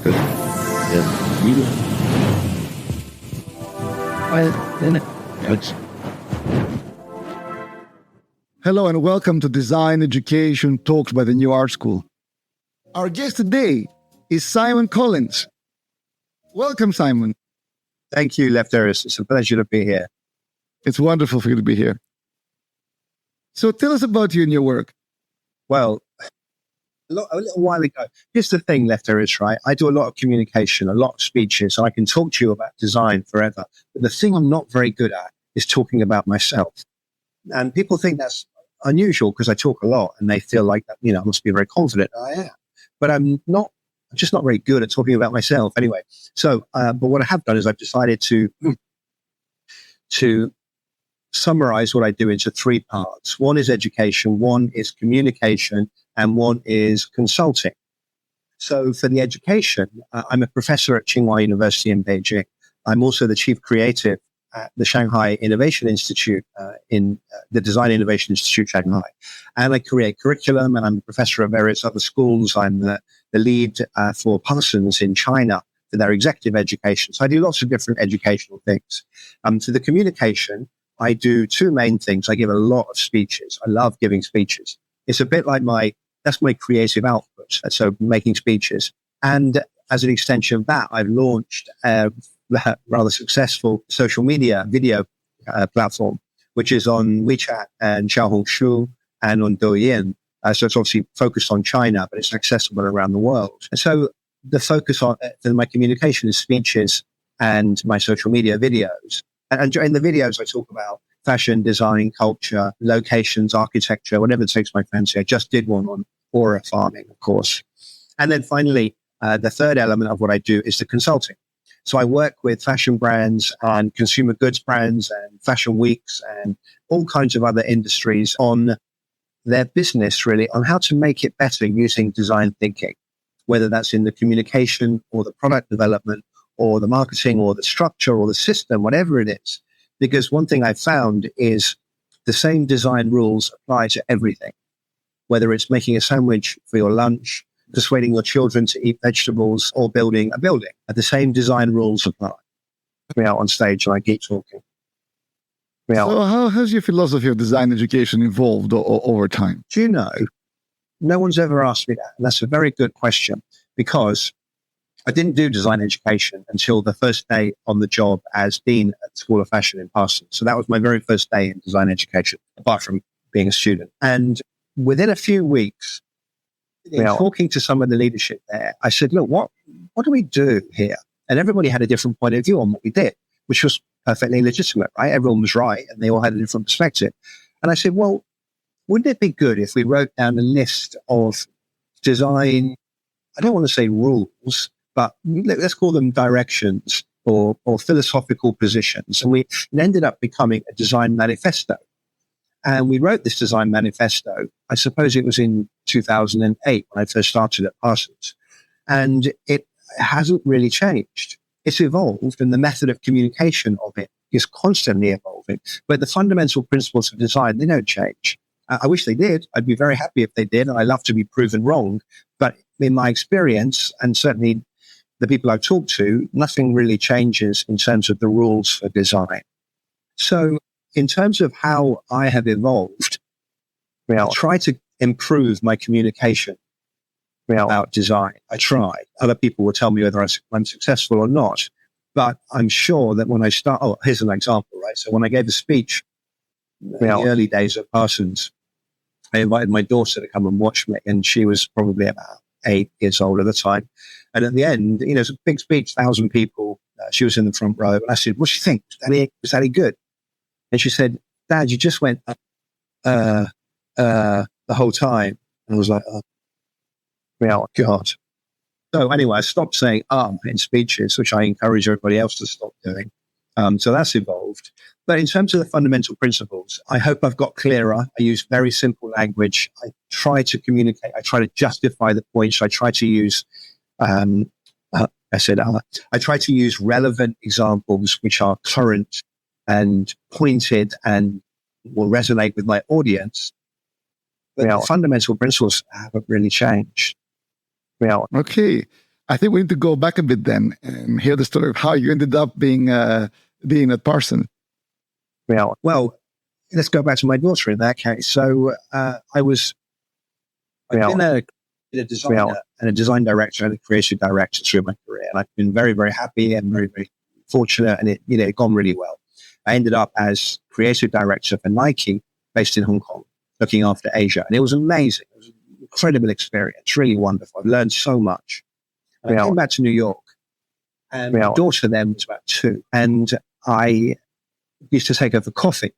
Good. Yeah. You. Well, then it's. Hello and welcome to Design Education Talks by the New Art School. Our guest today is Simon Collins. Welcome, Simon. Thank you, Lefteris. It's a pleasure to be here. It's wonderful for you to be here. So tell us about you and your work. Well, a little while ago, here's the thing, Lefteris, right? I do a lot of communication, a lot of speeches, and I can talk to you about design forever. But the thing I'm not very good at is talking about myself. And people think that's unusual because I talk a lot and they feel like, I must be very confident. I am. But I'm just not very good at talking about myself anyway. So, but what I have done is I've decided to summarize what I do into three parts. One is education, one is communication, and one is consulting. So for the education, I'm a professor at Tsinghua University in Beijing. I'm also the chief creative at the Shanghai Innovation Institute in the Design Innovation Institute Shanghai. And I create curriculum, and I'm a professor at various other schools. I'm the lead for Parsons in China for their executive education. So I do lots of different educational things. For the communication, I do two main things. I give a lot of speeches. I love giving speeches. It's a bit like that's my creative output. So making speeches. And as an extension of that, I've launched rather successful social media video platform, which is on WeChat and Xiaohongshu and on Douyin. So it's obviously focused on China, but it's accessible around the world. And so the focus on my communication is speeches and my social media videos. And in the videos, I talk about fashion, design, culture, locations, architecture, whatever takes my fancy. I just did one on aura farming, of course. And then finally, the third element of what I do is the consulting. So I work with fashion brands and consumer goods brands and fashion weeks and all kinds of other industries on their business, really, on how to make it better using design thinking, whether that's in the communication or the product development or the marketing or the structure or the system, whatever it is. Because one thing I've found is the same design rules apply to everything, whether it's making a sandwich for your lunch, persuading your children to eat vegetables, or building a building. The same design rules apply. Me out on stage and I keep talking. So how has your philosophy of design education evolved over time? Do you know, no one's ever asked me that. And that's a very good question, because I didn't do design education until the first day on the job as dean at the School of Fashion in Parsons. So that was my very first day in design education, apart from being a student. And within a few weeks, talking to some of the leadership there, I said, look, what do we do here? And everybody had a different point of view on what we did, which was perfectly legitimate, right? Everyone was right, and they all had a different perspective. And I said, well, wouldn't it be good if we wrote down a list of design, I don't want to say rules, but let's call them directions or philosophical positions. And it ended up becoming a design manifesto. And we wrote this design manifesto, I suppose it was in 2008 when I first started at Parsons. And it hasn't really changed. It's evolved, and the method of communication of it is constantly evolving. But the fundamental principles of design, they don't change. I wish they did. I'd be very happy if they did, and I love to be proven wrong. But in my experience, and certainly the people I've talked to, nothing really changes in terms of the rules for design. So in terms of how I have evolved, I try to improve my communication about design. I try. Other people will tell me whether I'm successful or not. But I'm sure that when I start, here's an example, right? So when I gave a speech in the early days at Parsons, I invited my daughter to come and watch me, and she was probably about 8 years old at the time. And at the end, it's a big speech, 1,000 people. She was in the front row. And I said, what do you think? Was that any good? And she said, Dad, you just went, the whole time. And I was like, oh, God. So anyway, I stopped saying, in speeches, which I encourage everybody else to stop doing. So that's evolved. But in terms of the fundamental principles, I hope I've got clearer. I use very simple language. I try to communicate. I try to justify the points. I try to use, I try to use relevant examples which are current and pointed and will resonate with my audience. But the fundamental principles haven't really changed. Okay. I think we need to go back a bit then and hear the story of how you ended up being at Parsons. Well, let's go back to my daughter in that case. So I've been a designer and a design director and a creative director through my career, and I've been very, very happy and very, very fortunate, and it gone really well. I ended up as creative director for Nike, based in Hong Kong, looking after Asia, and it was amazing. It was an incredible experience, really wonderful. I've learned so much. And I came back to New York, and my daughter then was about 2, and I used to take her for coffee,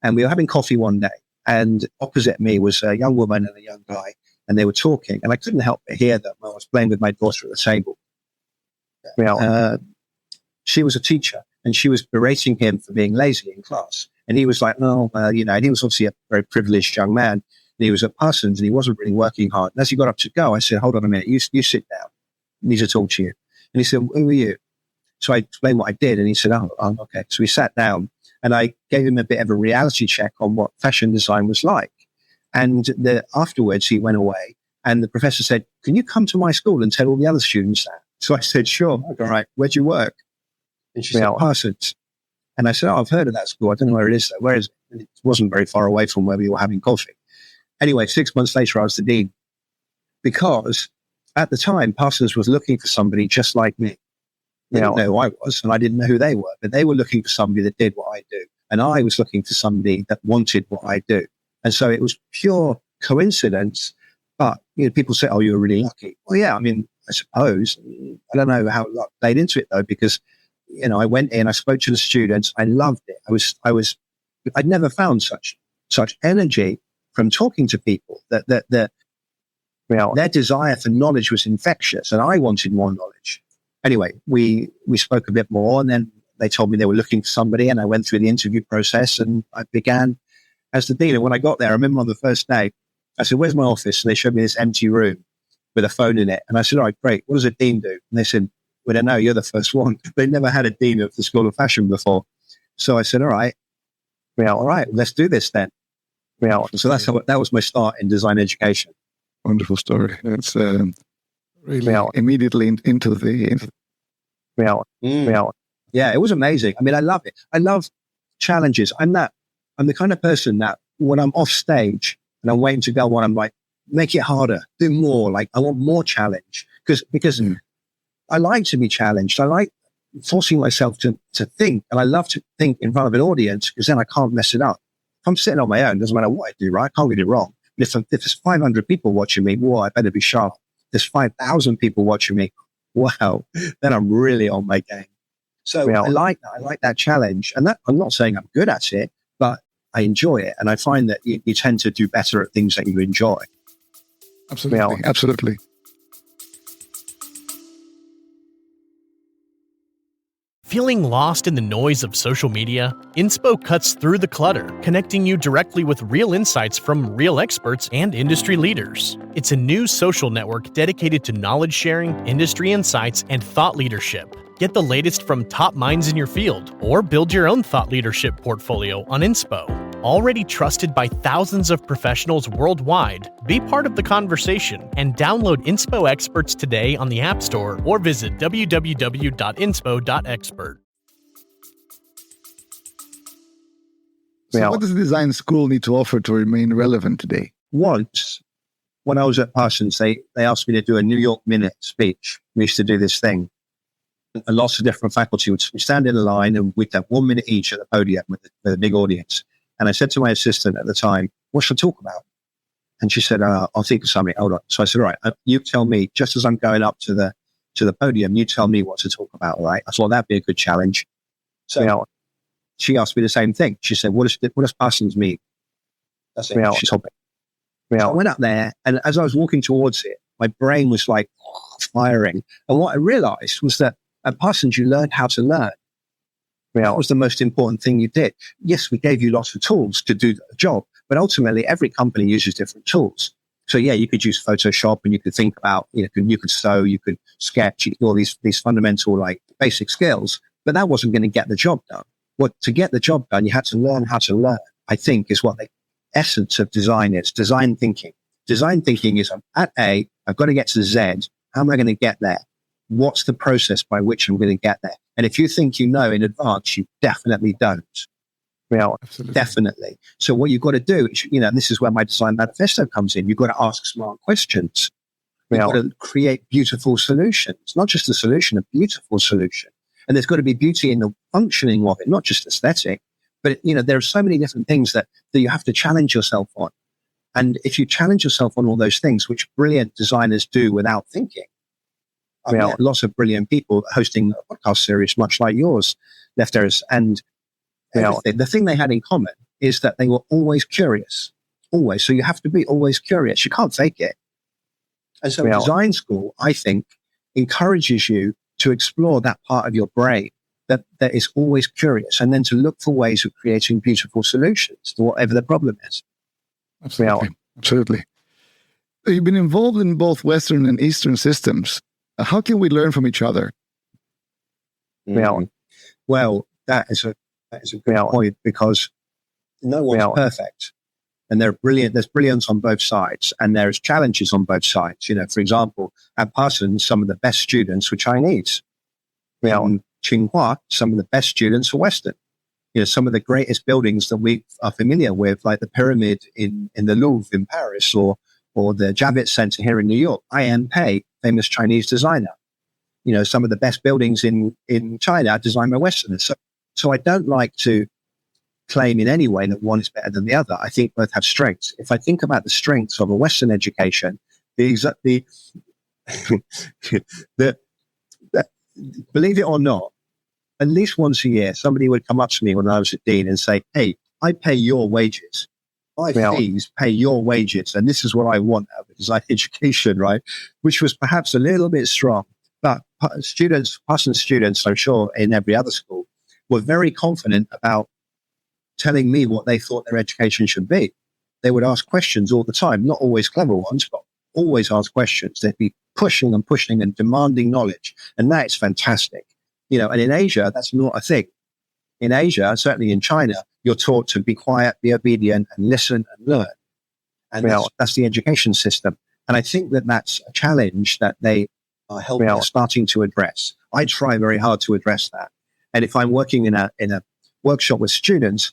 and we were having coffee one day, and opposite me was a young woman and a young guy, and they were talking, and I couldn't help but hear them. I was playing with my daughter at the table. She was a teacher, and she was berating him for being lazy in class. And he was like, and he was obviously a very privileged young man. And he was at Parsons, and he wasn't really working hard. And as he got up to go, I said, hold on a minute, you sit down. I need to talk to you. And he said, who are you? So I explained what I did, and he said, oh, okay. So we sat down, and I gave him a bit of a reality check on what fashion design was like. And afterwards, he went away, and the professor said, can you come to my school and tell all the other students that? So I said, sure. All right. Where'd you work? And she said, Parsons. And I said, I've heard of that school. I don't know where it is, though. Where is it? And it wasn't very far away from where we were having coffee. Anyway, 6 months later, I was the dean. Because at the time, Parsons was looking for somebody just like me. They didn't know who I was, and I didn't know who they were. But they were looking for somebody that did what I do. And I was looking for somebody that wanted what I do. And so it was pure coincidence. But people say, oh, you were really lucky. Well, yeah, I mean, I suppose. I don't know how luck played into it, though, because I went in, I spoke to the students, I loved it. I'd never found such energy from talking to people that their desire for knowledge was infectious, and I wanted more knowledge. Anyway, we spoke a bit more, and then they told me they were looking for somebody, and I went through the interview process, and I began as the dean. And when I got there, I remember on the first day, I said, where's my office? And they showed me this empty room with a phone in it. And I said, all right, great. What does a dean do? And they said, we don't know. You're the first one. They never had a dean of the School of Fashion before. So I said, all right, let's do this then. So that was my start in design education. Wonderful story. It's really immediately into the... Yeah, it was amazing. I mean, I love it. I love challenges. I'm the kind of person that when I'm off stage and I'm waiting to go on, I'm like, make it harder, do more. Like, I want more challenge because I like to be challenged. I like forcing myself to think, and I love to think in front of an audience because then I can't mess it up. If I'm sitting on my own, doesn't matter what I do, right? I can't get it wrong. But if there's 500 people watching me, I better be sharp. If there's 5,000 people watching me, wow, then I'm really on my game. So I like that. I like that challenge. And that, I'm not saying I'm good at it, but I enjoy it. And I find that you tend to do better at things that you enjoy. Absolutely. Absolutely. Feeling lost in the noise of social media? Inspo cuts through the clutter, connecting you directly with real insights from real experts and industry leaders. It's a new social network dedicated to knowledge sharing, industry insights, and thought leadership. Get the latest from top minds in your field, or build your own thought leadership portfolio on Inspo. Already trusted by thousands of professionals worldwide, be part of the conversation and download Inspo Experts today on the App Store or visit www.inspo.expert. So what does the design school need to offer to remain relevant today? Once, when I was at Parsons, they asked me to do a New York Minute speech. We used to do this thing. And lots of different faculty would stand in a line and we'd have 1 minute each at the podium with a big audience. And I said to my assistant at the time, what should I talk about? And she said, I'll think of something. Hold on. So I said, all right, you tell me, just as I'm going up to the podium, you tell me what to talk about. All right. I thought that'd be a good challenge. So she asked me the same thing. She said, what does Parsons mean? That's it. She told me. So I went up there, and as I was walking towards it, my brain was like firing. And what I realized was that at Parsons, you learned how to learn. That was the most important thing you did. Yes, we gave you lots of tools to do the job, but ultimately every company uses different tools. So yeah, you could use Photoshop, and you could think about, you could sew, you could sketch, you could do all these fundamental, like, basic skills, but that wasn't going to get the job done. To get the job done, you had to learn how to learn, I think, is what the essence of design is. Design thinking. Design thinking is, I'm at A, I've got to get to Z. How am I going to get there? what's the process by which I'm going to get there? And if you think you know in advance, you definitely don't. Absolutely. Definitely. So what you've got to do is, and this is where my design manifesto comes in. You've got to ask smart questions. You've got to create beautiful solutions, not just a solution, a beautiful solution. And there's got to be beauty in the functioning of it, not just aesthetic. But, there are so many different things that you have to challenge yourself on. And if you challenge yourself on all those things, which brilliant designers do without thinking, lots of brilliant people hosting a podcast series, much like yours, Lefters, and the thing they had in common is that they were always curious, always. So you have to be always curious. You can't fake it. And so design school, I think, encourages you to explore that part of your brain that is always curious, and then to look for ways of creating beautiful solutions to whatever the problem is. Absolutely. Absolutely. You've been involved in both Western and Eastern systems. How can we learn from each other? Well, that is a good point, because no one's perfect. And there's brilliance on both sides, and there's challenges on both sides. For example, at Parsons, some of the best students were Chinese. In Tsinghua, some of the best students were Western. Some of the greatest buildings that we are familiar with, like the pyramid in the Louvre in Paris, or the Javits Center here in New York. I.M. Pei, famous Chinese designer. Some of the best buildings in China are designed by Westerners. So I don't like to claim in any way that one is better than the other. I think both have strengths. If I think about the strengths of a Western education, the believe it or not, at least once a year, somebody would come up to me when I was at Dean and say, "Hey, I pay your wages. My fees pay your wages. And this is what I want out of design education," right? Which was perhaps a little bit strong. But Parsons students, I'm sure in every other school, were very confident about telling me what they thought their education should be. They would ask questions all the time, not always clever ones, but always ask questions. They'd be pushing and pushing and demanding knowledge. And that is fantastic. And in Asia, that's not a thing. In Asia, certainly in China, you're taught to be quiet, be obedient, and listen and learn. And that's the education system. And I think that that's a challenge that they are starting to address. I try very hard to address that. And if I'm working in a workshop with students,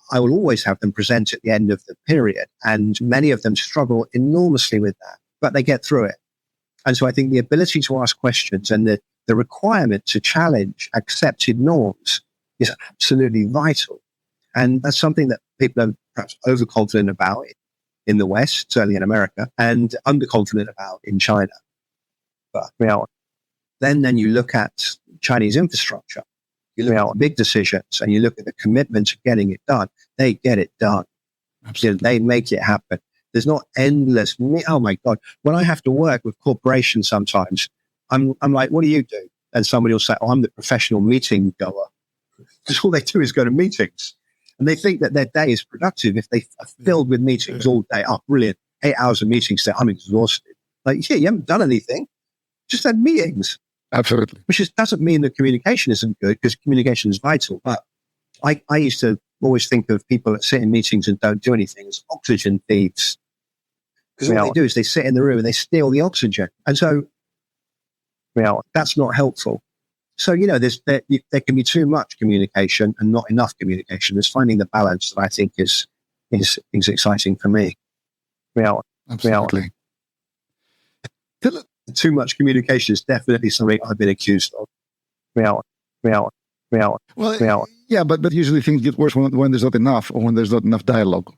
I will always have them present at the end of the period. And many of them struggle enormously with that, but they get through it. And so I think the ability to ask questions and the requirement to challenge accepted norms is absolutely vital. And that's something that people are perhaps overconfident about in the West, certainly in America, and underconfident about in China. But then you look at Chinese infrastructure. You look at big decisions, and you look at the commitment to getting it done. They get it done. They make it happen. There's not endless. Oh my God! When I have to work with corporations, sometimes I'm like, "What do you do?" And somebody will say, "Oh, I'm the professional meeting goer." Because all they do is go to meetings, and they think that their day is productive if they are filled with meetings all day. Oh, brilliant! 8 hours of meetings. I'm exhausted. Like, yeah, you haven't done anything. Just had meetings. Absolutely. Which doesn't mean that communication isn't good, because communication is vital. But I used to always think of people that sit in meetings and don't do anything as oxygen thieves. Because all they do is they sit in the room and they steal the oxygen. And so that's not helpful. So, there can be too much communication and not enough communication. It's finding the balance that I think is exciting for me. Absolutely. Too much communication is definitely something I've been accused of. Well, yeah, but usually things get worse when there's not enough, or when there's not enough dialogue.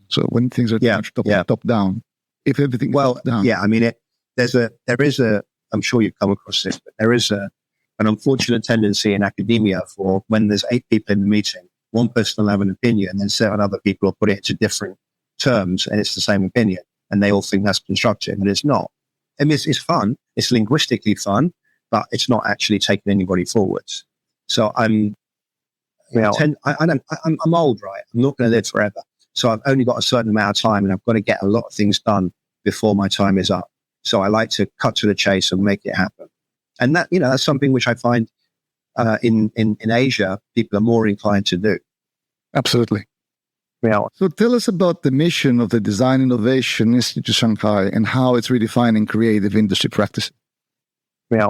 So when things are too much top down, if everything is top down. Yeah, I mean, there is a, I'm sure you've come across this, but there is an unfortunate tendency in academia for when there's 8 people in the meeting, one person will have an opinion, and then 7 other people will put it into different terms, and it's the same opinion, and they all think that's constructive, and it's not. I mean, it's fun. It's linguistically fun, but it's not actually taking anybody forwards. So I'm old, right? I'm not going to live forever. So I've only got a certain amount of time, and I've got to get a lot of things done before my time is up. So I like to cut to the chase and make it happen. And that, that's something which I find in Asia, people are more inclined to do. Absolutely. So tell us about the mission of the Design Innovation Institute Shanghai and how it's redefining creative industry practices.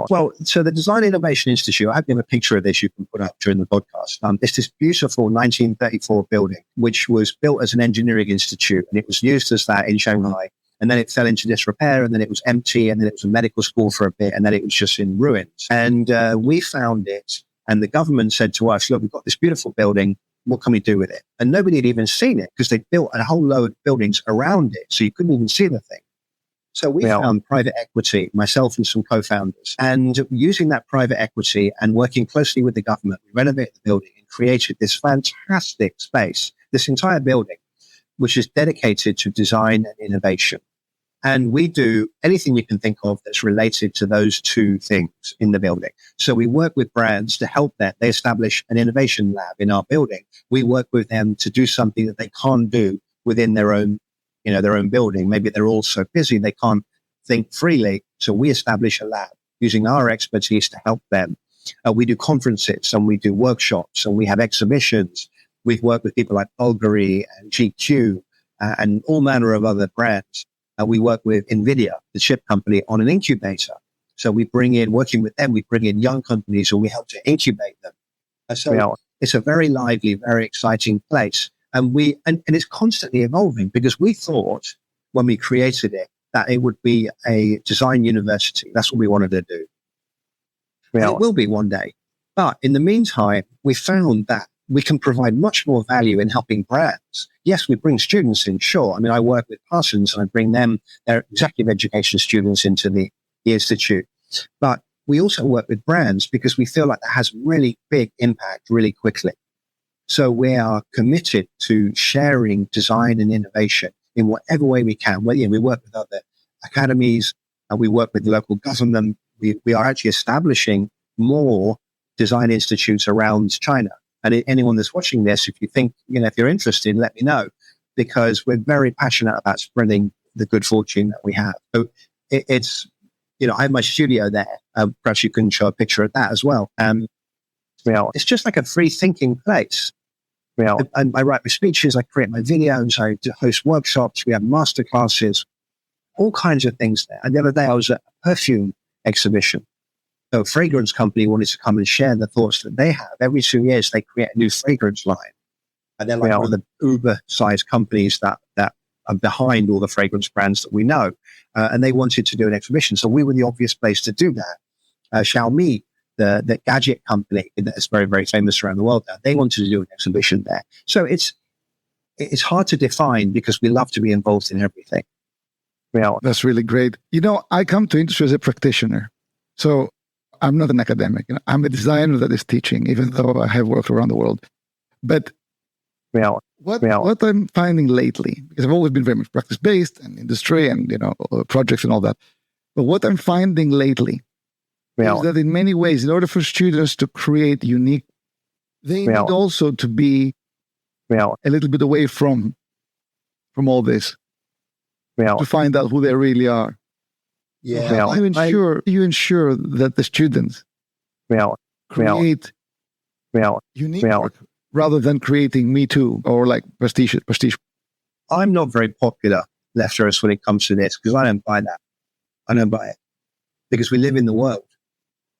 Well, so the Design Innovation Institute, I have a picture of this you can put up during the podcast. It's this beautiful 1934 building, which was built as an engineering institute, and it was used as that in Shanghai. And then it fell into disrepair, and then it was empty, and then it was a medical school for a bit, and then it was just in ruins. And we found it, and the government said to us, look, we've got this beautiful building. What can we do with it? And nobody had even seen it because they built a whole load of buildings around it, so you couldn't even see the thing. So we found private equity, myself and some co-founders, and using that private equity and working closely with the government, we renovated the building and created this fantastic space, this entire building, which is dedicated to design and innovation. And we do anything you can think of that's related to those two things in the building. So we work with brands to help them. They establish an innovation lab in our building. We work with them to do something that they can't do within their own building. Maybe they're all so busy they can't think freely. So we establish a lab using our expertise to help them. We do conferences and we do workshops and we have exhibitions. We've worked with people like Bulgari and GQ and all manner of other brands. We work with NVIDIA, the chip company, on an incubator. So we bring in, working with them, we bring in young companies and we help to incubate them. So it's a very lively, very exciting place. And it's constantly evolving because we thought when we created it that it would be a design university. That's what we wanted to do. It will be one day. But in the meantime, we found that we can provide much more value in helping brands. Yes, we bring students in, sure. I mean, I work with Parsons and I bring them, their executive education students into the institute. But we also work with brands because we feel like that has really big impact really quickly. So we are committed to sharing design and innovation in whatever way we can. Well, we work with other academies and we work with local government. We are actually establishing more design institutes around China. And anyone that's watching this, if you think, if you're interested, let me know, because we're very passionate about spreading the good fortune that we have. So it's, I have my studio there. Perhaps you can show a picture of that as well. It's just like a free thinking place. I write my speeches, I create my videos, I host workshops, we have master classes, all kinds of things there. And the other day I was at a perfume exhibition. So a fragrance company wanted to come and share the thoughts that they have. Every 2 years, they create a new fragrance line. And they're like one of the Uber-sized companies that are behind all the fragrance brands that we know. And they wanted to do an exhibition. So we were the obvious place to do that. Xiaomi, the gadget company that's very, very famous around the world now, they wanted to do an exhibition there. So it's hard to define because we love to be involved in everything. That's really great. I come to industry as a practitioner. So I'm not an academic. I'm a designer that is teaching, even though I have worked around the world. But what I'm finding lately, because I've always been very much practice-based and industry and, projects and all that. But what I'm finding lately is that in many ways, in order for students to create unique, they need also to be a little bit away from all this to find out who they really are. Yeah, you ensure that the students create unique work rather than creating Me Too or like prestige. I'm not very popular, leftist, when it comes to this because I don't buy that. I don't buy it because we live in the world.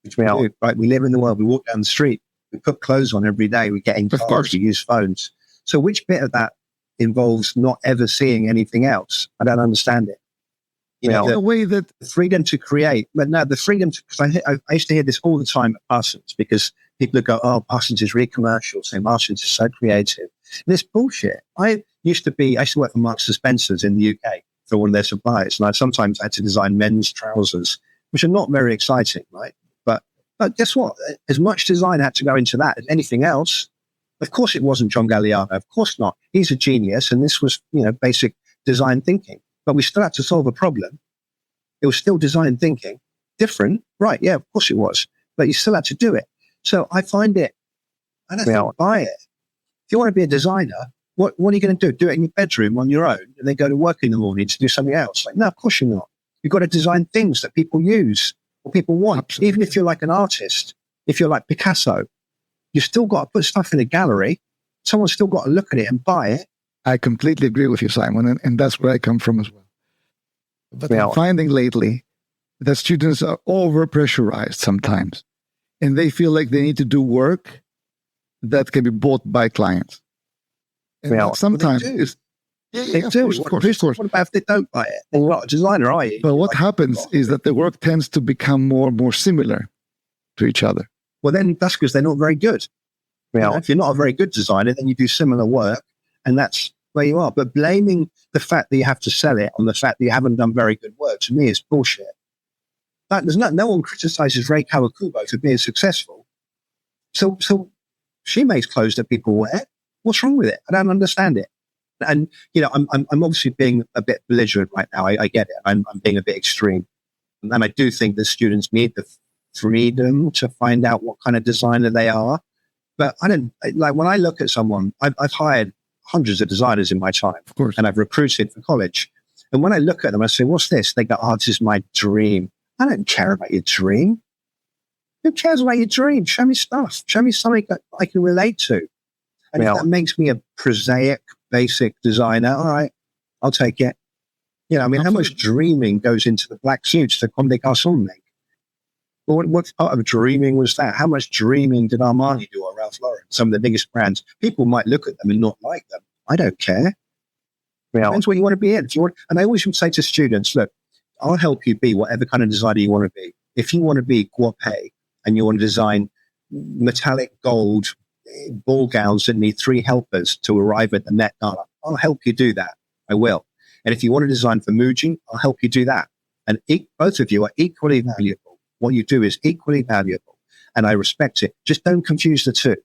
Which we do, right? We live in the world. We walk down the street. We put clothes on every day. We get in cars. We use phones. So which bit of that involves not ever seeing anything else? I don't understand it. The way that the freedom to create, but no, the freedom to, because I used to hear this all the time at Parsons because people would go, oh, Parsons is really commercial, so Parsons is so creative. This bullshit. I used to work for Marks and Spencer's in the UK for one of their suppliers, and I sometimes had to design men's trousers, which are not very exciting, right? But guess what? As much design had to go into that as anything else. Of course, it wasn't John Galliano. Of course not. He's a genius, and this was, basic design thinking. But we still had to solve a problem. It was still design thinking. Different, right? Yeah, of course it was. But you still had to do it. So I find it, I don't buy it. If you want to be a designer, what are you going to do? Do it in your bedroom on your own and then go to work in the morning to do something else? Like, no, of course you're not. You've got to design things that people use or people want. Absolutely. Even if you're like an artist, if you're like Picasso, you've still got to put stuff in a gallery. Someone's still got to look at it and buy it. I completely agree with you, Simon, and that's where I come from as well. But I'm finding lately that students are over pressurized sometimes, and they feel like they need to do work that can be bought by clients. And Well, sometimes they do. it's, They of do. course, of course, of course. What about if they don't buy it? Then you're not a designer, are you? But what happens is that the work tends to become more and more similar to each other. Well, then that's because they're not very good. Well, if you're not a very good designer, then you do similar work, and that's where you are. But blaming the fact that you have to sell it on the fact that you haven't done very good work, to me, is bullshit. No one criticizes Rei Kawakubo for being successful. So she makes clothes that people wear. What's wrong with it? I don't understand it. And, I'm obviously being a bit belligerent right now. I get it. I'm being a bit extreme. And I do think that students need the freedom to find out what kind of designer they are. But when I look at someone, I've hired hundreds of designers in my time. Of course. And I've recruited for college. And when I look at them, I say, what's this? They go, oh, this is my dream. I don't care about your dream. Who cares about your dream? Show me stuff. Show me something that I can relate to. And if that makes me a prosaic, basic designer, all right, I'll take it. How much dreaming goes into the black suits that Comme des Garçons make? Well, what part of dreaming was that? How much dreaming did Armani do or Ralph Lauren? Some of the biggest brands. People might look at them and not like them. I don't care. Depends what you want to be in. And I always would say to students, look, I'll help you be whatever kind of designer you want to be. If you want to be guape and you want to design metallic gold ball gowns that need 3 helpers to arrive at the Met Gala, I'll help you do that. I will. And if you want to design for Muji, I'll help you do that. And both of you are equally valuable. What you do is equally valuable. And I respect it. Just don't confuse the two.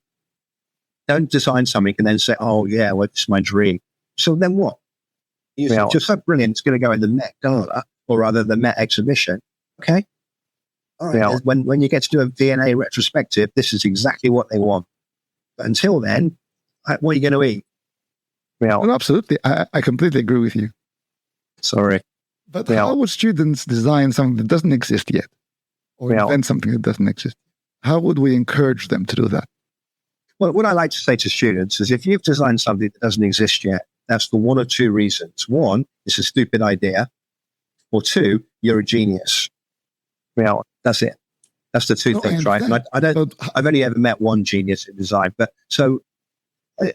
Don't design something and then say, oh, yeah, well, this is my dream. So then what? You're so brilliant, it's going to go in the Met Gala, or rather the Met exhibition. Okay? All right. When you get to do a V&A retrospective, this is exactly what they want. But until then, what are you going to eat? Well, absolutely. I completely agree with you. Sorry. But how would students design something that doesn't exist yet? Or invent something that doesn't exist? How would we encourage them to do that? Well, what I like to say to students is if you've designed something that doesn't exist yet, that's for one or two reasons. One, it's a stupid idea. Or two, you're a genius. Well, that's it. That's the two things, right? And I've only ever met one genius in design. But so I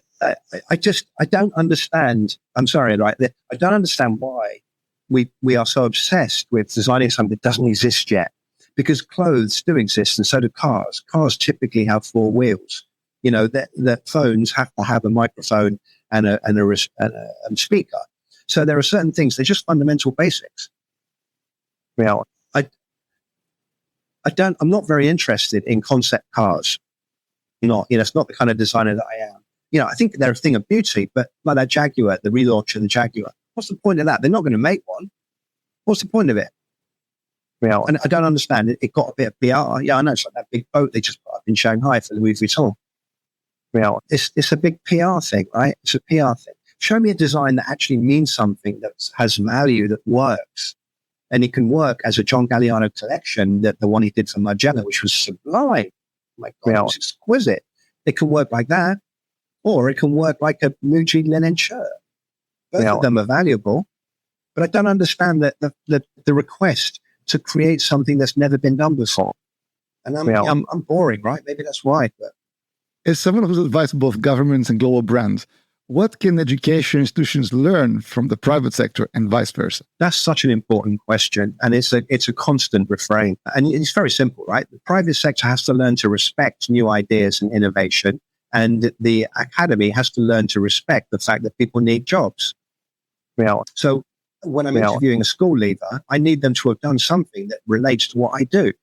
don't understand. I'm sorry, right? I don't understand why we are so obsessed with designing something that doesn't exist yet. Because clothes do exist, and so do cars. Cars typically have 4 wheels. That phones have to have a microphone and a speaker. So there are certain things, they're just fundamental basics. Well, I'm not very interested in concept cars. It's not the kind of designer that I am. I think they're a thing of beauty, but like that Jaguar, the relaunch of the Jaguar, what's the point of that? They're not going to make one. What's the point of it? Well, and I don't understand it. It got a bit of PR. Yeah, I know. It's like that big boat they just put up in Shanghai for Louis Vuitton. Well, it's a big PR thing, right? It's a PR thing. Show me a design that actually means something, that has value, that works. And it can work as a John Galliano collection, that the one he did for Margiela, which was sublime. My God, it was exquisite. It can work like that, or it can work like a Muji linen shirt. Both of them are valuable, but I don't understand that the request to create something that's never been done before. And I'm boring, right? Maybe that's why. But as someone who's advised both governments and global brands, what can education institutions learn from the private sector and vice versa? That's such an important question. And it's a constant refrain. And it's very simple, right? The private sector has to learn to respect new ideas and innovation. And the academy has to learn to respect the fact that people need jobs. So when I'm interviewing a school leaver, I need them to have done something that relates to what I do.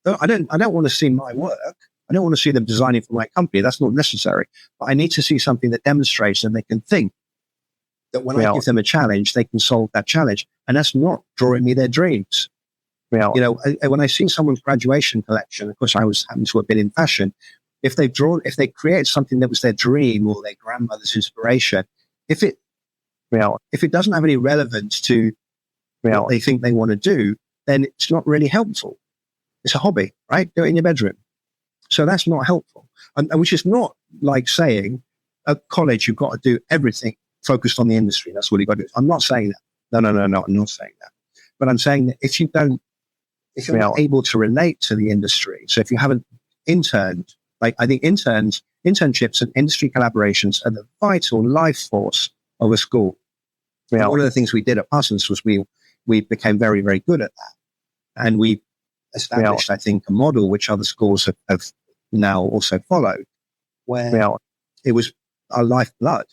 I don't want to see my work. I don't want to see them designing for my company. That's not necessary. But I need to see something that demonstrates that they can think, that when I give them a challenge, they can solve that challenge. And that's not drawing me their dreams. When I see someone's graduation collection, of course, I happened to have been in fashion. If they create something that was their dream or their grandmother's inspiration, if it doesn't have any relevance to what they think they want to do, then it's not really helpful. It's a hobby, right? Do it in your bedroom. So that's not helpful. And which is not like saying at college, you've got to do everything focused on the industry. That's what you've got to do. I'm not saying that. No, I'm not saying that. But I'm saying that if you don't if you're not able to relate to the industry, so if you haven't interned, like I think internships and industry collaborations are the vital life force of a school. And one of the things we did at Parsons was we became very, very good at that. And we established, I think, a model which other schools have now also followed, where it was our lifeblood.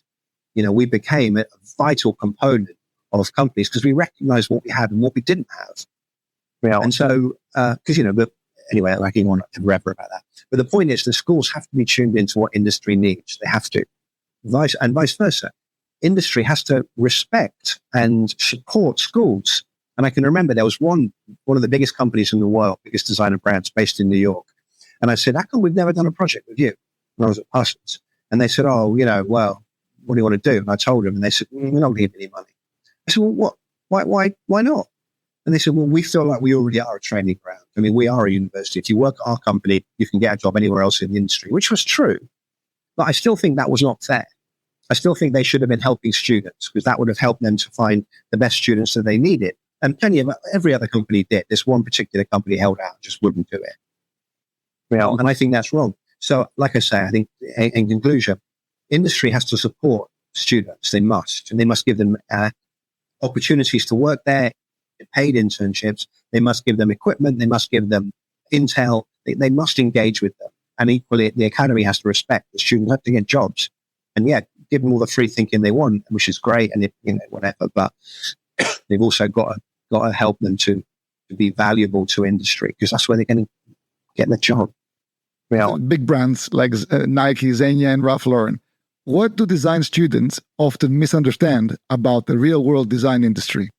You know, we became a vital component of companies because we recognized what we had and what we didn't have. And so, because, you know, but anyway, I can go on forever about that. But the point is the schools have to be tuned into what industry needs. They have to. Vice versa. Industry has to respect and support schools. And I can remember there was one of the biggest companies in the world, biggest designer brands based in New York. And I said, how come we've never done a project with you? When I was at Parsons. And they said, oh, you know, well, what do you want to do? And I told them, and they said, we're not going to give any money. I said, well, what? Why not? And they said, well, we feel like we already are a training ground. I mean, we are a university. If you work at our company, you can get a job anywhere else in the industry, which was true. But I still think that was not fair. I still think they should have been helping students because that would have helped them to find the best students that they needed. And every other company did. This one particular company held out, just wouldn't do it. And I think that's wrong. So, like I say, I think in conclusion, industry has to support students. They must. And they must give them opportunities to work there, paid internships. They must give them equipment. They must give them intel. They must engage with them. And equally, the academy has to respect the students have to get jobs. And give them all the free thinking they want, which is great. And whatever. But they've also got to help them to be valuable to industry because that's where they're going to get the job. Big brands like Nike, Zegna, and Ralph Lauren. What do design students often misunderstand about the real-world design industry?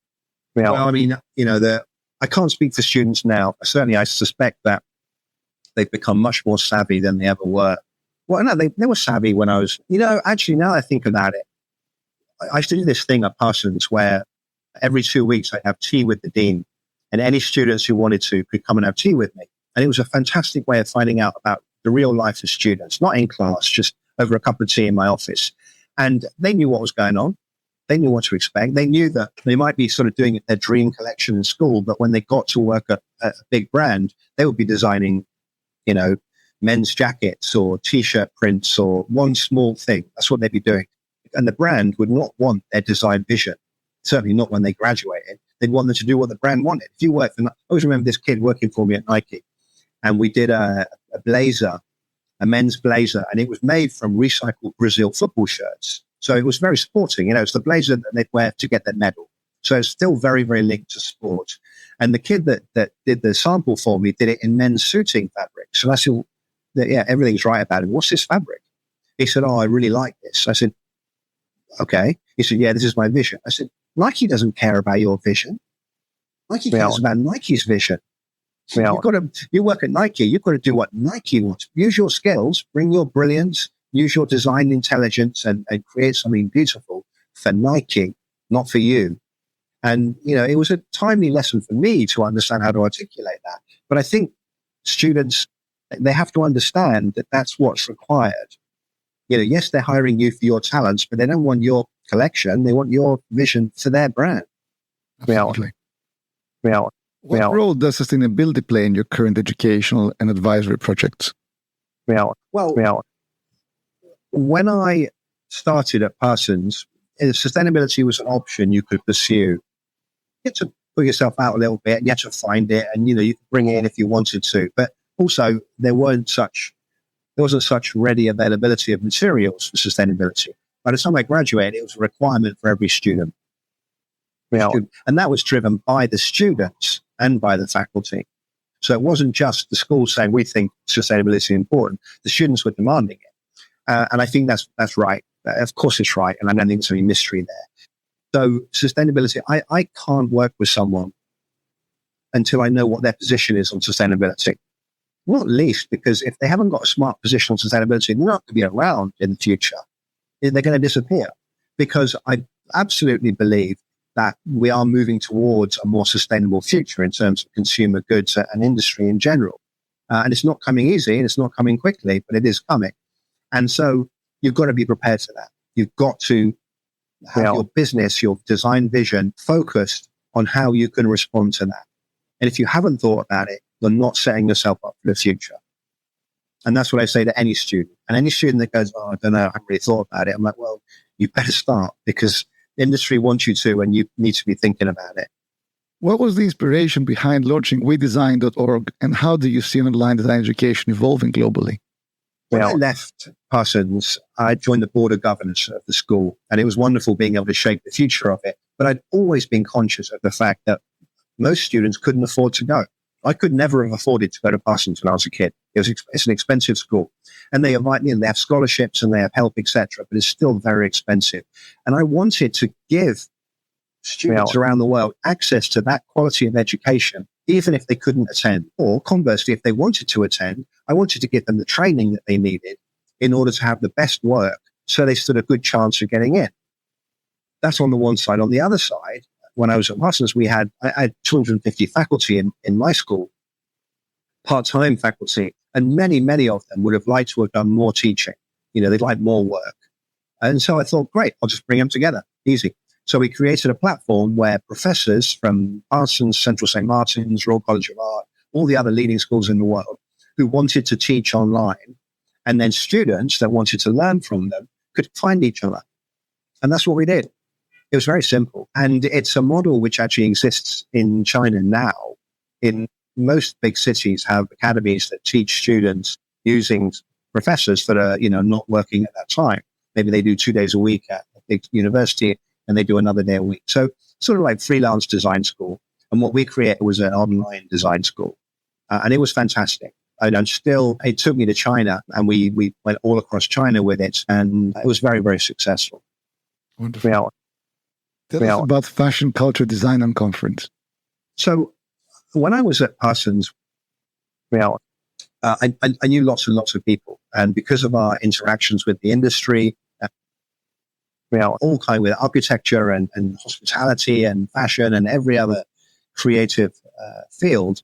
Well, I mean, you know, I can't speak for students now. Certainly, I suspect that they've become much more savvy than they ever were. Well, no, they were savvy when I was, you know, actually, now I think about it, I used to do this thing at Parsons where every 2 weeks I'd have tea with the dean and any students who wanted to could come and have tea with me. And it was a fantastic way of finding out about the real life of students, not in class, just over a cup of tea in my office. And they knew what was going on. They knew what to expect. They knew that they might be sort of doing their dream collection in school, but when they got to work at a big brand, they would be designing, you know, men's jackets or T-shirt prints or one small thing. That's what they'd be doing. And the brand would not want their design vision, certainly not when they graduated. They'd want them to do what the brand wanted. If you work for, I always remember this kid working for me at Nike, and we did a blazer, a men's blazer, and it was made from recycled Brazil football shirts. So it was very sporting. You know, it's the blazer that they'd wear to get their medal. So it's still very, very linked to sport. And the kid that did the sample for me did it in men's suiting fabric. So I said, everything's right about it. What's this fabric? He said, oh, I really like this. I said, okay. He said, yeah, this is my vision. I said, Nike doesn't care about your vision. Nike cares about Nike's vision. You work at Nike, you've got to do what Nike wants. Use your skills, bring your brilliance, use your design intelligence and create something beautiful for Nike, not for you. And, you know, it was a timely lesson for me to understand how to articulate that. But I think students, they have to understand that that's what's required. You know, yes, they're hiring you for your talents, but they don't want your collection. They want your vision for their brand. Absolutely. What role does sustainability play in your current educational and advisory projects? Well, when I started at Parsons, sustainability was an option you could pursue. You had to put yourself out a little bit, and you had to find it, and you know you could bring it in if you wanted to. But also, there wasn't such ready availability of materials for sustainability. By the time I graduated, it was a requirement for every student. And that was driven by the students and by the faculty. So it wasn't just the school saying, we think sustainability is important. The students were demanding it. And I think that's right. Of course it's right. And I don't think there's any mystery there. So sustainability, I can't work with someone until I know what their position is on sustainability. Not least because if they haven't got a smart position on sustainability, they're not going to be around in the future. They're going to disappear. Because I absolutely believe that we are moving towards a more sustainable future in terms of consumer goods and industry in general. And it's not coming easy and it's not coming quickly, but it is coming. And so you've got to be prepared for that. You've got to have your business, your design vision focused on how you can respond to that. And if you haven't thought about it, you're not setting yourself up for the future. And that's what I say to any student. And any student that goes, oh, I don't know, I haven't really thought about it. I'm like, well, you better start, because the industry wants you to, and you need to be thinking about it. What was the inspiration behind launching wedesign.org, and how do you see online design education evolving globally? When I left Parsons, I joined the board of governors of the school, and it was wonderful being able to shape the future of it. But I'd always been conscious of the fact that most students couldn't afford to go. I could never have afforded to go to Parsons when I was a kid. It's an expensive school, and they invite me, and they have scholarships and they have help, etc. But it's still very expensive. And I wanted to give students around the world access to that quality of education, even if they couldn't attend. Or conversely, if they wanted to attend, I wanted to give them the training that they needed in order to have the best work, so they stood a good chance of getting in. That's on the one side. On the other side, when I was at Parsons, I had 250 faculty in my school, part-time faculty, and many of them would have liked to have done more teaching. They'd like more work. And so I thought, great, I'll just bring them together. Easy. So we created a platform where professors from Parsons, Central St. Martin's, Royal College of Art, all the other leading schools in the world, who wanted to teach online, and then students that wanted to learn from them could find each other. And that's what we did. It was very simple. And it's a model which actually exists in China now. In most big cities have academies that teach students using professors that are, not working at that time. Maybe they do 2 days a week at a big university, and they do another day a week. So sort of like freelance design school. And what we created was an online design school. And it was fantastic. And still, it took me to China, and we went all across China with it. And it was very, very successful. Wonderful. Tell us about Fashion Culture Design Conference. So when I was at Parsons, I knew lots and lots of people. And because of our interactions with the industry, all kind with architecture and hospitality and fashion and every other creative field,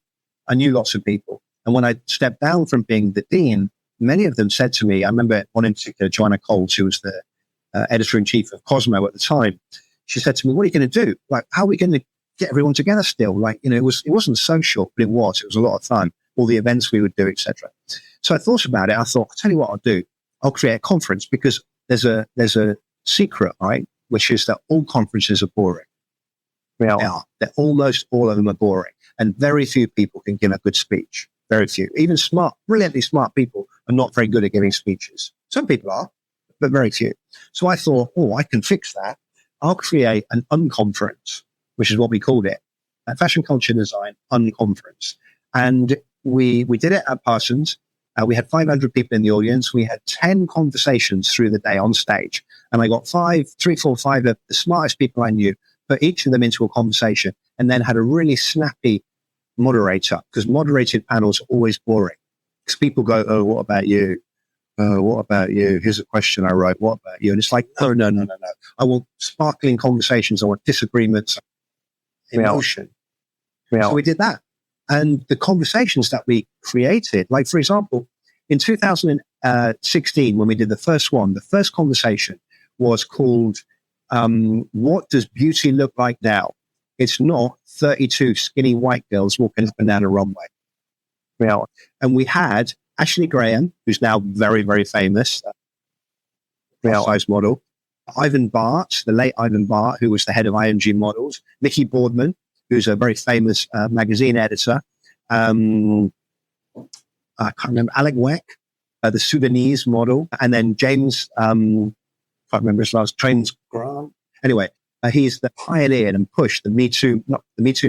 I knew lots of people. And when I stepped down from being the dean, many of them said to me, I remember one in particular, Joanna Coles, who was the editor-in-chief of Cosmo at the time, she said to me, what are you going to do? Like, how are we going to get everyone together still? Like, it wasn't social, but it was a lot of fun, all the events we would do, etc. So I thought about it. I thought, I'll tell you what I'll do. I'll create a conference, because there's a secret, right? Which is that all conferences are boring. They are. Almost all of them are boring. And very few people can give a good speech. Very few. Even brilliantly smart people are not very good at giving speeches. Some people are, but very few. So I thought, I can fix that. I'll create an unconference, which is what we called it, a Fashion Culture Design unconference. And we did it at Parsons. We had 500 people in the audience. We had 10 conversations through the day on stage. And I got 5 of the smartest people I knew, put each of them into a conversation, and then had a really snappy moderator, because moderated panels are always boring. Because people go, oh, what about you? What about you? Here's a question I wrote. What about you? And it's like, no. I want sparkling conversations. I want disagreements, emotion. So we did that. And the conversations that we created, like, for example, in 2016, when we did the first conversation was called, what does beauty look like now? It's not 32 skinny white girls walking up and down a runway. And we had Ashley Graham, who's now very, very famous, size model. Ivan Bart, the late Ivan Bart, who was the head of IMG Models. Mickey Boardman, who's a very famous magazine editor. I can't remember, Alec Weck, the Sudanese model. And then James, can't remember his last, Trains Grant. Anyway, he's the pioneer and pushed the Me Too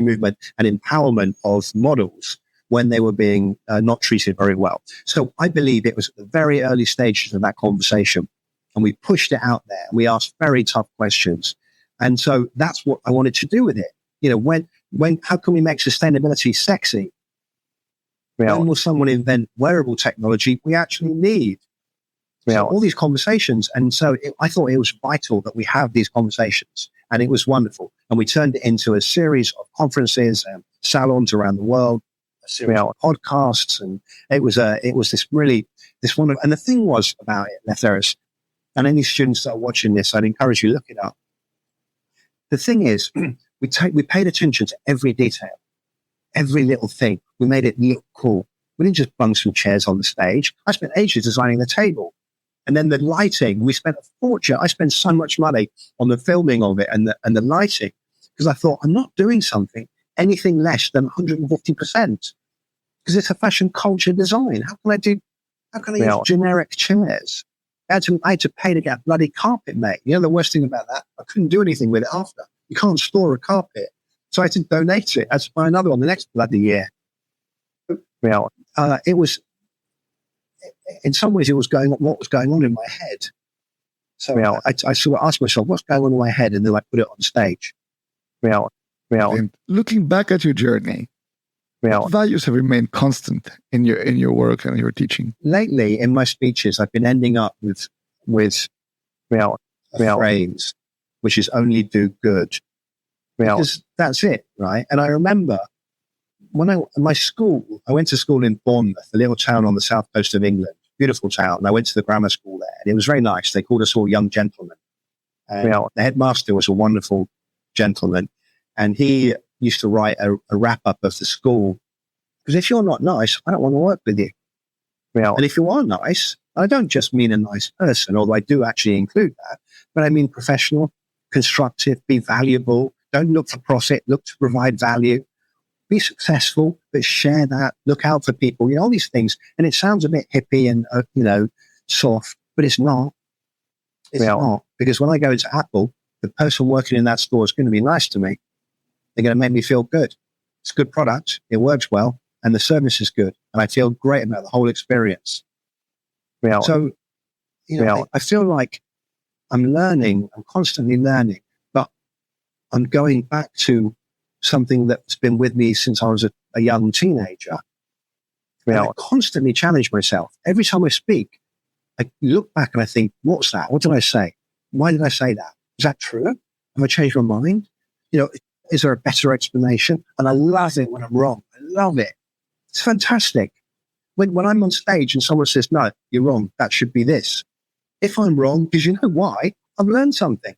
movement and empowerment of models when they were being not treated very well. So I believe it was at the very early stages of that conversation, and we pushed it out there. We asked very tough questions. And so that's what I wanted to do with it. How can we make sustainability sexy? When will someone invent wearable technology we actually need? So all these conversations. And so I thought it was vital that we have these conversations, and it was wonderful. And we turned it into a series of conferences and salons around the world, a series of podcasts. And it was this wonderful. And the thing was about it, Lefteris, and any students that are watching this, I'd encourage you to look it up. The thing is, we paid attention to every detail. every little thing. We made it look cool. We didn't just bung some chairs on the stage. I spent ages designing the table. And then the lighting, we spent a fortune. I spent so much money on the filming of it and the lighting, because I thought, I'm not doing something anything less than 150%, because it's a fashion culture design. How can I use generic chairs? I had to pay to get bloody carpet made. You know, the worst thing about that, I couldn't do anything with it after. You can't store a carpet. So I had to donate it. I had to buy another one the next bloody year. It was, in some ways, what was going on in my head. So I sort of asked myself, what's going on in my head? And then I put it on stage. And looking back at your journey, what values have remained constant in your work and your teaching? Lately, in my speeches, I've been ending up with a phrase, which is only do good. Because that's it, right? And I remember when I went to school in Bournemouth, a little town on the south coast of England, beautiful town. And I went to the grammar school there, and it was very nice. They called us all young gentlemen. And the headmaster was a wonderful gentleman, and he used to write a wrap-up of the school. Because if you're not nice, I don't want to work with you. And if you are nice, I don't just mean a nice person, although I do actually include that, but I mean professional, constructive, be valuable. Don't look for profit, look to provide value. Be successful, but share that. Look out for people, all these things. And it sounds a bit hippie and, soft, but it's not. It's not. Because when I go into Apple, the person working in that store is going to be nice to me. They're going to make me feel good. It's a good product. It works well. And the service is good. And I feel great about the whole experience. So, I feel like I'm constantly learning, but I'm going back to something that's been with me since I was a young teenager. I constantly challenge myself. Every time I speak, I look back and I think, what's that? What did I say? Why did I say that? Is that true? Have I changed my mind? Is there a better explanation? And I love it when I'm wrong. I love it. It's fantastic. When I'm on stage and someone says, no, you're wrong, that should be this. If I'm wrong, because you know why? I've learned something.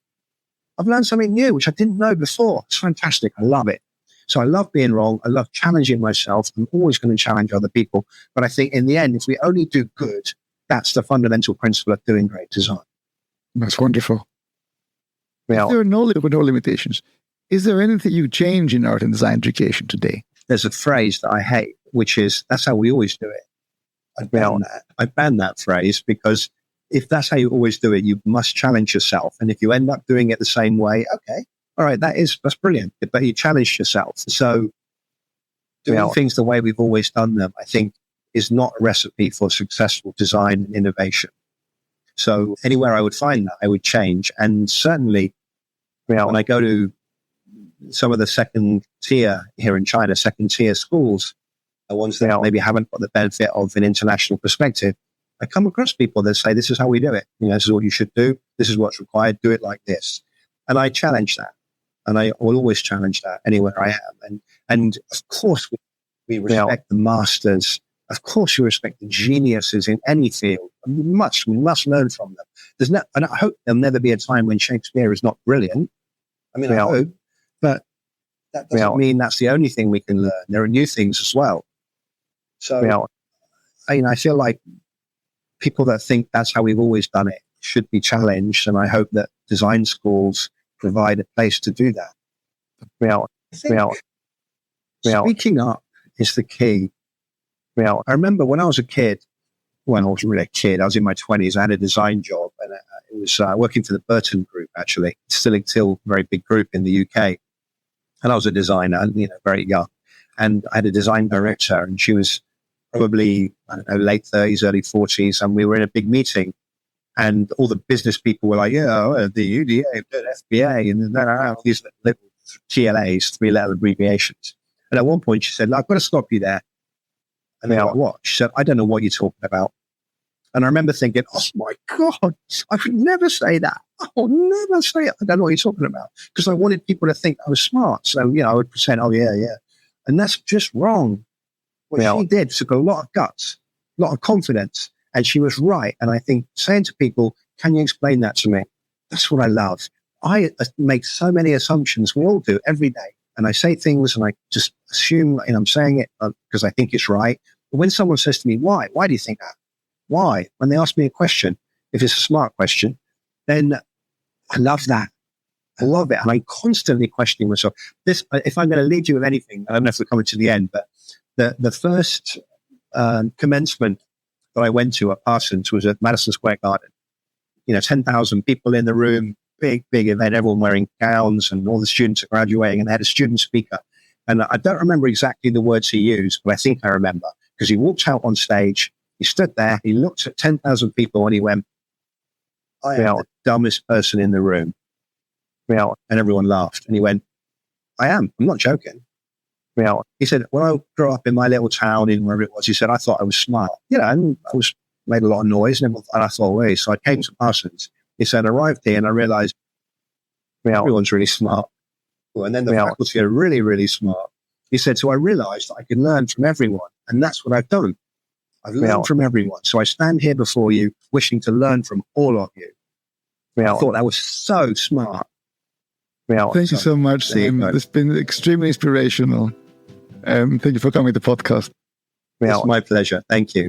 I've learned something new, which I didn't know before. It's fantastic. I love it. So I love being wrong. I love challenging myself. I'm always going to challenge other people. But I think in the end, if we only do good, that's the fundamental principle of doing great design. That's wonderful. If there are no limitations, is there anything you change in art and design education today? There's a phrase that I hate, which is, that's how we always do it. I ban that phrase, because if that's how you always do it, you must challenge yourself. And if you end up doing it the same way, okay, all right, that's brilliant. But you challenged yourself. So doing things the way we've always done them, I think, is not a recipe for successful design and innovation. So anywhere I would find that, I would change. And certainly when I go to some of the second tier here in China, second tier schools, the ones that maybe haven't got the benefit of an international perspective, I come across people that say, this is how we do it. This is what you should do. This is what's required. Do it like this. And I challenge that. And I will always challenge that anywhere I am. And of course, we respect the masters. Of course, we respect the geniuses in any field. We must learn from them. And I hope there'll never be a time when Shakespeare is not brilliant. I hope, but that doesn't mean that's the only thing we can learn. There are new things as well. So, I feel like people that think that's how we've always done it should be challenged. And I hope that design schools provide a place to do that. Speaking up is the key. I remember when I was a kid, well, I wasn't really a kid, I was in my 20s, I had a design job, and it was working for the Burton Group, actually. It's still a very big group in the UK. And I was a designer, very young. And I had a design director, and she was probably, late 30s, early 40s, and we were in a big meeting. And all the business people were like, the UDA, the FBA, and then these little TLAs, 3-letter abbreviations. And at one point she said, I've got to stop you there. And they're like, what? She said, I don't know what you're talking about. And I remember thinking, oh my God, I would never say that. I would never say it. I don't know what you're talking about. Because I wanted people to think I was smart. So, I would pretend, oh yeah. And that's just wrong. What she did took a lot of guts, a lot of confidence. And she was right. And I think saying to people, can you explain that to me? That's what I love. I make so many assumptions. We all do every day. and I say things and I just assume, I'm saying it because I think it's right. But when someone says to me, why do you think that? Why? When they ask me a question, if it's a smart question, then I love that. I love it. And I'm constantly questioning myself. If I'm going to leave you with anything, I don't know if we're coming to the end, but the first commencement that I went to at Parsons was at Madison Square Garden. 10,000 people in the room, big event, everyone wearing gowns, and all the students are graduating, and they had a student speaker. And I don't remember exactly the words he used, but I think I remember, because he walked out on stage, he stood there, he looked at 10,000 people, and he went, I am the dumbest person in the room. And everyone laughed. And he went, I'm not joking. He said, when I grew up in my little town, in wherever it was, he said, I thought I was smart. And I was made a lot of noise, and I thought, wait. So I came to Parsons. He said, I arrived here and I realized everyone's really smart. And then the faculty are really, really smart. He said, so I realized that I can learn from everyone. And that's what I've done. I've learned from everyone. So I stand here before you wishing to learn from all of you. I thought that was so smart. Thank you so much, Sam. It's been extremely inspirational. Thank you for coming to the podcast. It's my pleasure. Thank you.